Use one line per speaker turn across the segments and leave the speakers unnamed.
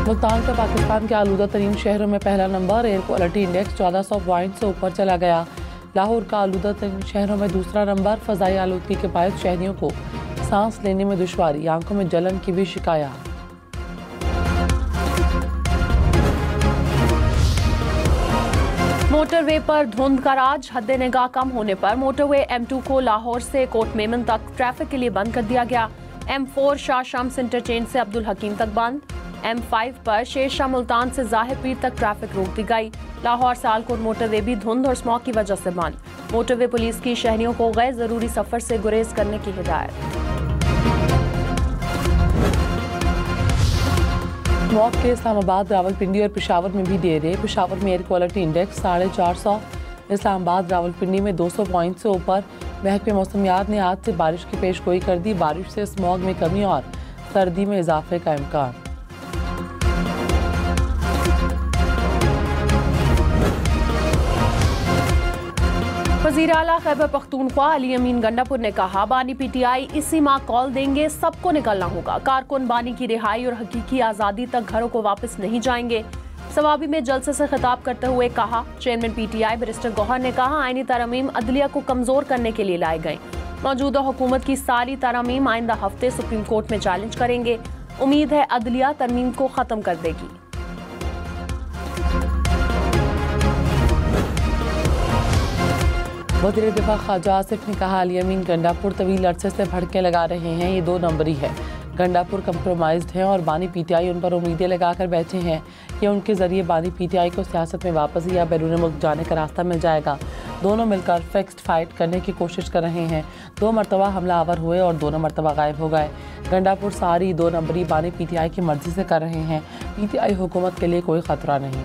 मुल्तान का पाकिस्तान के आलूदा तरीन शहरों में पहला number. Air quality index 1400 point से ऊपर चला गया। लाहौर का आलूदा तरीन शहरों में दूसरा नंबर। फ़ज़ाई आलूदगी के बायस शहरियों को सांस लेने में दुश्वारी, आंखों में जलन की भी शिकायत।
मोटरवे पर धुंध का राज। हद निगाह कम होने पर मोटरवे M2 को लाहौर से कोट मेमन तक ट्रैफिक के लिए बंद कर दिया गया। M4 शाह शम्स इंटरचेंज से अब्दुल हकीम तक बंद। M5 पर शेर शाह मुल्तान से ज़ाहिर पीर तक ट्रैफिक रोक दी गई। लाहौर सियालकोट मोटरवे भी धुंध और स्मॉग की वजह से बंद। मोटरवे पुलिस की शहरियों को गैर जरूरी सफर से गुरेज करने की हिदायत।
स्मॉग के इस्लामाबाद, रावलपिंडी और पेशावर में भी देर। पेशावर में air quality index 450, Islamabad Rawalpindi में 200 पॉइंट से ऊपर। महकमे मौसमियात ने आज से बारिश की पेशगोई कर दी। बारिश से स्मॉग में कमी और सर्दी में इजाफे का इम्कान।
वज़ीर आला खैबर पख्तूनख्वा अली अमीन गंडापुर ने कहा, बानी PTI इसी माह कॉल देंगे, सबको निकलना होगा। कारकुन बानी की रिहाई और हकीकी आज़ादी तक घरों को वापस नहीं जाएंगे। सवाबी में जलसे से खिताब करते हुए कहा, चेयरमैन PTI बैरिस्टर गौहर ने कहा, आईनी तरमीम अदलिया को कमजोर करने के लिए लाए गए। मौजूदा हुकूमत की सारी तरमीम आइंदा हफ्ते सुप्रीम कोर्ट में चैलेंज करेंगे। उम्मीद है अदलिया तरमीम को खत्म कर देगी।
वज़ीर दिफा ख्वाजा आसिफ ने कहा, अली अमीन गंडापुर तवील अरसे से भड़के लगा रहे हैं, ये 2 नंबरी है। गंडापुर कंप्रोमाइज्ड हैं और बानी PTI उन पर उम्मीदें लगाकर बैठे हैं कि उनके ज़रिए बानी PTI को सियासत में वापसी या बैरून मुल्क जाने का रास्ता मिल जाएगा। दोनों मिलकर फिक्स्ड फाइट करने की कोशिश कर रहे हैं। 2 मरतबा हमला आवर हुए और दोनों मरतबा गायब हो गए। गंडापुर सारी 2 नंबरी बानी PTI की मर्जी से कर रहे हैं। PTI हुकूमत के लिए कोई ख़तरा नहीं।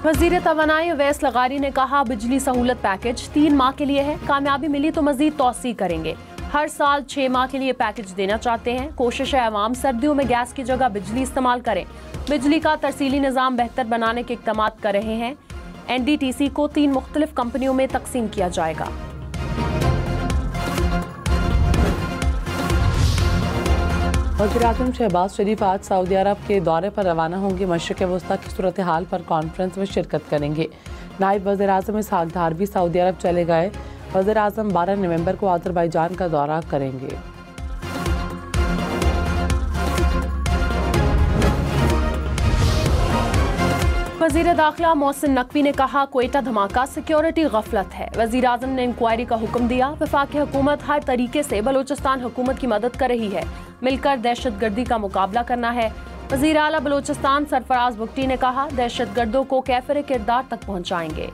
वज़ीर तवानाई उवैस लगारी ने कहा, बिजली सहूलत पैकेज 3 माह के लिए है। कामयाबी मिली तो मजीद तौसी करेंगे। हर साल 6 माह के लिए पैकेज देना चाहते हैं। कोशिश है अवाम सर्दियों में गैस की जगह बिजली इस्तेमाल करें। बिजली का तरसीली निज़ाम बेहतर बनाने के इक़दाम कर रहे हैं। NDTC को 3 मुख्तलिफ कंपनियों में तकसीम किया जाएगा।
वज़ीर-ए-आज़म शहबाज शरीफ आज सऊदी अरब के दौरे पर रवाना होंगे। मशरिक़ वस्ता की सूरत हाल पर कॉन्फ्रेंस में शिरकत करेंगे। नायब वज़ीर-ए-आज़म इसहाक़ डार भी सऊदी अरब चले गए। वज़ीर-ए-आज़म 12 नवंबर को अज़रबैजान का दौरा करेंगे।
वज़ीर दाखिला मोहसिन नकवी ने कहा, क्वेटा धमाका सिक्योरिटी गफलत है। वज़ीर-ए-आज़म ने इंक्वायरी का हुक्म दिया। वफाकी हुकूमत हर तरीके से बलूचिस्तान हुकूमत की मदद कर रही है। मिलकर दहशतगर्दी का मुकाबला करना है। वज़ीर आला बलूचिस्तान सरफराज बुगटी ने कहा, दहशतगर्दों को कैफर किरदार तक पहुँचाएंगे।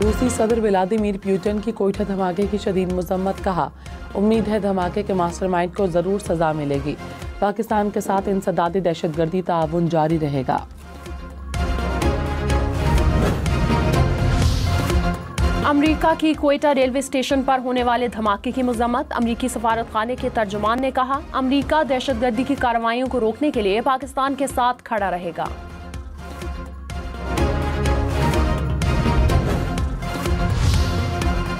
रूसी सदर व्लादिमीर पुतिन की क्वेटा धमाके की शदीद मजम्मत। कहा, उम्मीद है धमाके के मास्टरमाइंड को ज़रूर सज़ा मिलेगी। पाकिस्तान के साथ इंसदादी दहशतगर्दी ताउन जारी रहेगा।
अमरीका की क्वेटा रेलवे स्टेशन पर होने वाले धमाके की मजम्मत। अमरीकी सफारत खाने के तर्जुमान ने कहा, अमरीका दहशतगर्दी की कार्रवाइयों को रोकने के लिए पाकिस्तान के साथ खड़ा रहेगा।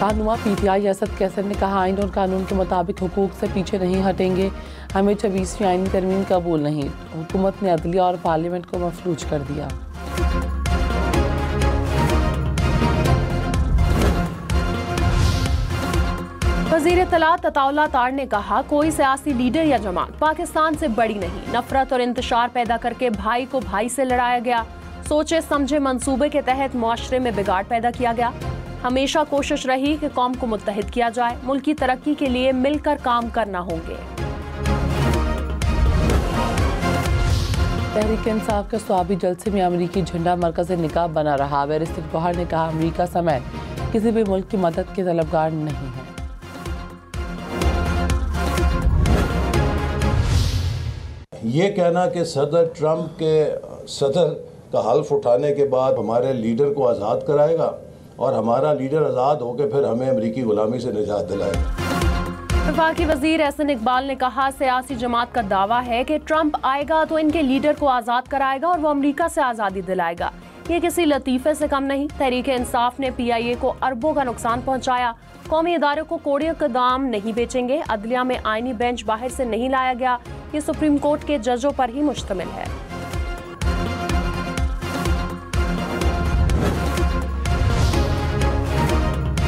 रहनुमा PTI असद कैसर ने कहा, आइन और कानून के मुताबिक हुकूक से पीछे नहीं हटेंगे। हमें 26वीं आईनी तरमीम कबूल नहीं। हुकूमत ने अदलिया और पार्लियामेंट को मफलूज कर दिया।
वज़ीर इत्तलात अताउल्लाह तार ने कहा, कोई सियासी लीडर या जमात पाकिस्तान से बड़ी नहीं। नफरत और इंतशार पैदा करके भाई को भाई से लड़ाया गया। सोचे समझे मंसूबे के तहत मुआशरे में बिगाड़ पैदा किया गया। हमेशा कोशिश रही कि कौम को मुत्तहिद किया जाए। मुल्क की तरक्की के लिए मिलकर काम करना होंगे।
तहरीक इंसाफ के स्वाबी जलसे में अमरीकी झंडा मरकज़ निकाह बना रहा। बैरिस्टर गौहर ने कहा, अमरीका समेत किसी भी मुल्क की मदद के तलबगार नहीं है।
ये कहना कि सदर ट्रंप के सदर का हल्फ उठाने के बाद हमारे लीडर को आज़ाद कराएगा और हमारा लीडर आज़ाद होकर फिर हमें अमरीकी गुलामी से निजात दिलाएगा।
वफाकी वज़ीर एहसन इकबाल ने कहा, सियासी जमात का दावा है कि ट्रंप आएगा तो इनके लीडर को आज़ाद कराएगा और वो अमरीका से आज़ादी दिलाएगा। ये किसी लतीफ़े से कम नहीं। तहरीक-ए-इंसाफ ने PIA को अरबों का नुकसान पहुंचाया। कौमी इदारों को कोड़ियों का दाम नहीं बेचेंगे। अदलिया में आईनी बेंच बाहर से नहीं लाया गया। ये सुप्रीम कोर्ट के जजों पर ही मुश्तमिल है।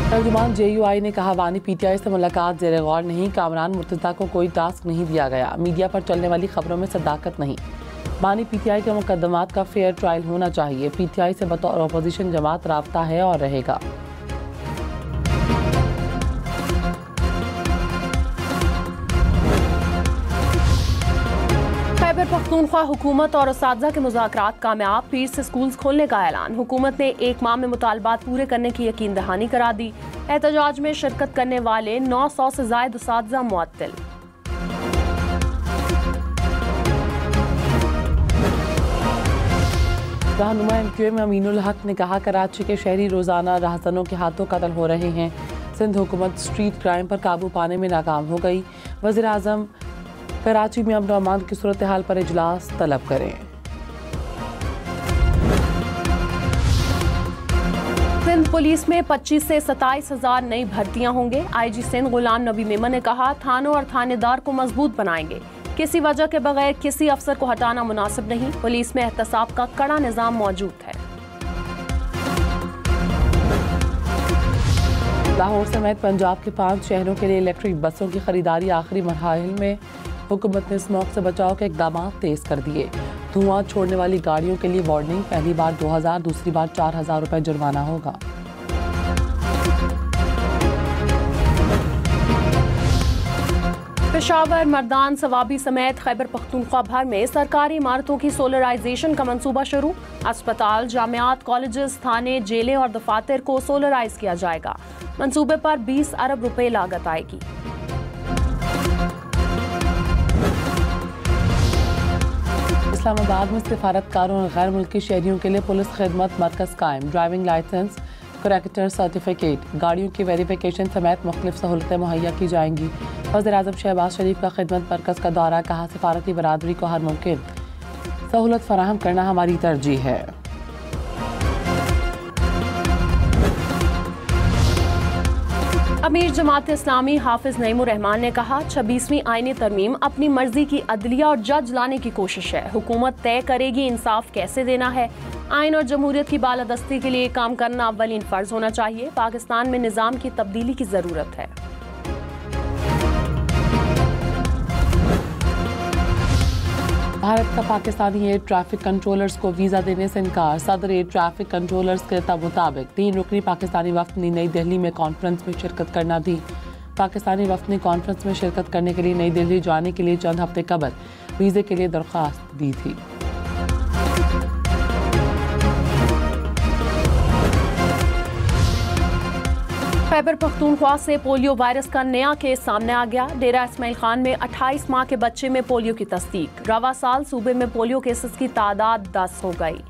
तर्जुमान JUI ने कहा बानी PTI से मुलाकात ज़ेर गौर नहीं। कामरान मुर्तज़ा को कोई टास्क नहीं दिया गया। मीडिया पर चलने वाली खबरों में सदाकत नहीं। बानी PTI के मुकदमात का फेयर ट्रायल होना चाहिए। PTI से बतौर अपोजिशन जमात राब्ता है और रहेगा।
खैबर पख्तूनख्वा हुकूमत और उस्तादज़ा के मुज़ाकरात कामयाब। पीर से स्कूल्स खोलने का ऐलान। हुकूमत ने 1 माह में मुतालबात पूरे करने की यकीन दहानी करा दी। एहतजाज में शिरकत करने वाले 900 से ज़ायद उस्तादज़ा मुअत्तल।
रहनुमा MQM अमीनुल हक ने कहा कराची के शहरी रोज़ाना राहज़नों के हाथों कत्ल हो रहे हैं। सिंध हुकूमत स्ट्रीट क्राइम पर काबू पाने में नाकाम हो गई। वज़ीर आज़म कराची में अमन और अमान की सूरत हाल पर इजलास तलब करें।
सिंध पुलिस में 25 से 27,000 नई भर्तियां होंगे। IG सिंध गुलाम नबी मेमन ने कहा थानों और थानेदार को मजबूत बनाएंगे। किसी वजह के बगैर किसी अफसर को हटाना मुनासिब नहीं। पुलिस में एहतसाब का कड़ा निज़ाम मौजूद है।
लाहौर समेत पंजाब के 5 शहरों के लिए इलेक्ट्रिक बसों की खरीदारी आखिरी मरहल में। हुकूमत ने स्मॉग से बचाव के इकदाम तेज कर दिए। धुआं छोड़ने वाली गाड़ियों के लिए वार्निंग। पहली बार 2000, दूसरी बार 4000 रुपए जुर्माना होगा।
पेशावर, मर्दान, सवाबी समेत खैबर पख्तूनख्वा भर में सरकारी इमारतों की सोलराइजेशन का मंसूबा शुरू। अस्पताल, जामियात, कॉलेजेस, थाने, जेलें और दफातर को सोलराइज किया जाएगा। मंसूबे पर 20 अरब रुपए लागत आएगी।
इस्लामाबाद में सिफारतकारों और गैर मुल्की शहरियों के लिए पुलिस खिदमत मरकज़ कायम। ड्राइविंग लाइसेंस, करैक्टर सर्टिफिकेट, गाड़ियों की वेरिफिकेशन समेत मुख्तलिफ सहूलतें मुहैया की जाएंगी। वज़ीर आज़म शहबाज शरीफ का खिदमत मरकज़ का दौरा। कहा सिफारती बरादरी को हर मुमकिन सहूलत फराहम करना हमारी तरजीह है।
अमीर जमात इस्लामी हाफिज नईमुर रहमान ने कहा 26वीं आईनी तरमीम अपनी मर्जी की अदलिया और जज लाने की कोशिश है। हुकूमत तय करेगी इंसाफ कैसे देना है। आइन और जमहूरियत की बालादस्ती के लिए काम करना अव्वलीन फर्ज होना चाहिए। पाकिस्तान में निज़ाम की तब्दीली की ज़रूरत है।
भारत का पाकिस्तानी एयर ट्रैफिक कंट्रोलर्स को वीज़ा देने से इनकार। सदर एयर ट्रैफिक कंट्रोलर्स के मुताबिक 3 रुकनी पाकिस्तानी वफ्द ने नई दिल्ली में कॉन्फ्रेंस में शिरकत करना थी। पाकिस्तानी वफ्द ने कॉन्फ्रेंस में शिरकत करने के लिए नई दिल्ली जाने के लिए चंद हफ्ते कबल वीज़े के लिए दरख्वास्त दी थी।
खैबर पख्तूनख्वा से पोलियो वायरस का नया केस सामने आ गया। डेरा इस्माइल खान में 28 माह के बच्चे में पोलियो की तस्दीक। रवा साल सूबे में पोलियो केसेस की तादाद 10 हो गई।